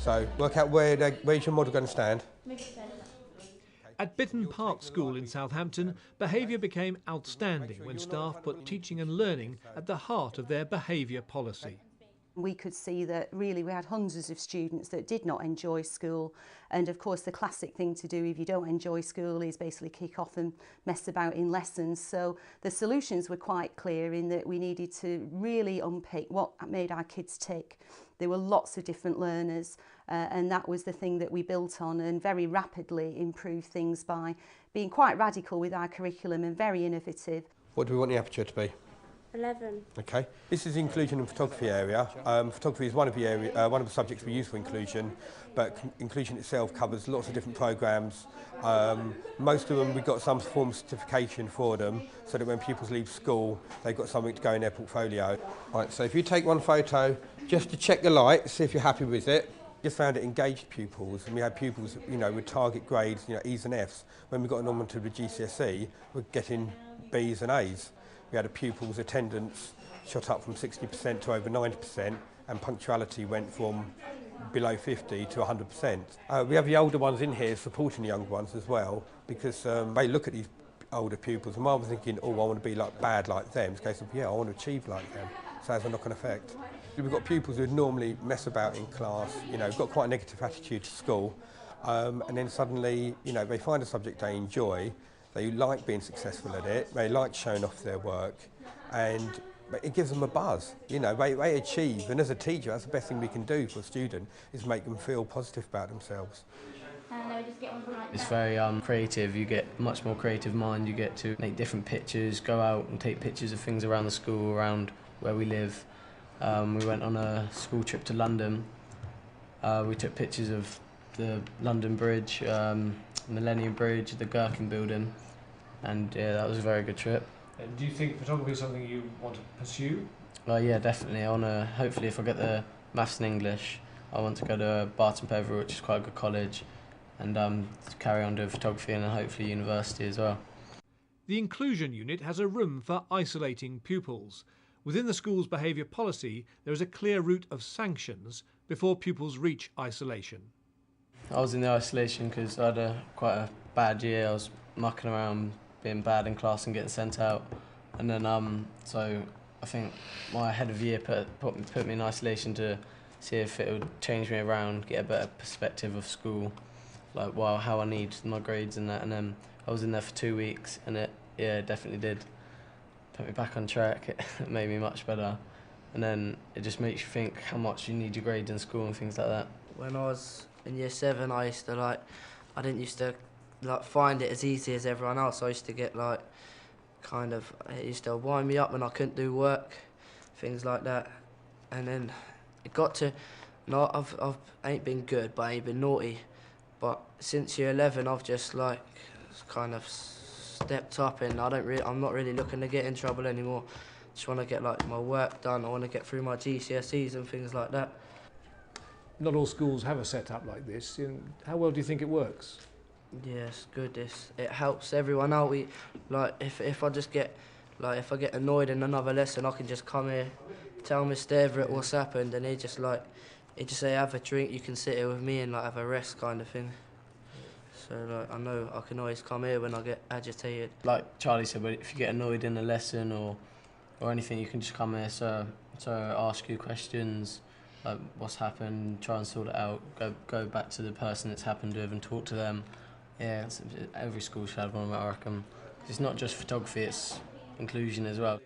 So work out where's your model going to stand. At Bitton Park School in Southampton, behaviour became outstanding when staff put teaching and learning at the heart of their behaviour policy. We could see that really we had hundreds of students that did not enjoy school, and of course the classic thing to do if you don't enjoy school is basically kick off and mess about in lessons. So the solutions were quite clear in that we needed to really unpick what made our kids tick. There were lots of different learners and that was the thing that we built on and very rapidly improved things by being quite radical with our curriculum and very innovative. What do we want the aperture to be? 11. Okay. This is the inclusion and photography area. Photography is one of the subjects we use for inclusion, but inclusion itself covers lots of different programs. Most of them we've got some form of certification for them, so that when pupils leave school, they've got something to go in their portfolio. Right. So if you take one photo, just to check the light, see if you're happy with it. Just found it engaged pupils, and we had pupils, with target grades, E's and F's. When we got them onto the GCSE, we're getting B's and A's. We had a pupil's attendance shot up from 60% to over 90%, and punctuality went from below 50 to 100%. We have the older ones in here supporting the younger ones as well, because they look at these older pupils and rather than thinking, oh, I want to be bad like them, it's a case of, yeah, I want to achieve like them. So it has a knock-on effect. We've got pupils who normally mess about in class, got quite a negative attitude to school, and then suddenly, they find a subject they enjoy. They like being successful at it, they like showing off their work, and it gives them a buzz. They achieve, and as a teacher, that's the best thing we can do for a student, is make them feel positive about themselves. It's very creative, you get much more creative mind, you get to make different pictures, go out and take pictures of things around the school, around where we live. We went on a school trip to London. We took pictures of the London Bridge, Millennium Bridge, the Gherkin building, and yeah, that was a very good trip. And do you think photography is something you want to pursue? Yeah, definitely. I want to, hopefully if I get the maths and English, I want to go to Barton Peveril, which is quite a good college, and carry on doing photography and then hopefully university as well. The inclusion unit has a room for isolating pupils. Within the school's behaviour policy, there is a clear route of sanctions before pupils reach isolation. I was in the isolation because I had quite a bad year. I was mucking around, being bad in class and getting sent out. And then, so I think my head of year put me in isolation to see if it would change me around, get a better perspective of school, how I need my grades and that. And then I was in there for 2 weeks and it definitely did. Put me back on track, it made me much better. And then it just makes you think how much you need your grades in school and things like that. When I was in year 7, I didn't used to find it as easy as everyone else. I used to get it used to wind me up when I couldn't do work, things like that. And then it got to, I ain't been good, but I ain't been naughty. But since year 11, I've just stepped up, and I'm not really looking to get in trouble anymore. Just want to get my work done. I want to get through my GCSEs and things like that. Not all schools have a setup like this. How well do you think it works? Yes, good. It helps everyone out. If I just get if I get annoyed in another lesson, I can just come here, tell Mr. Everett what's happened, and he just say have a drink. You can sit here with me and have a rest kind of thing. So I know I can always come here when I get agitated. Like Charlie said, but if you get annoyed in a lesson or anything, you can just come here. So ask you questions, like what's happened, try and sort it out. Go back to the person it's happened with and talk to them. Yeah, every school should have one, I reckon. It's not just photography; it's inclusion as well.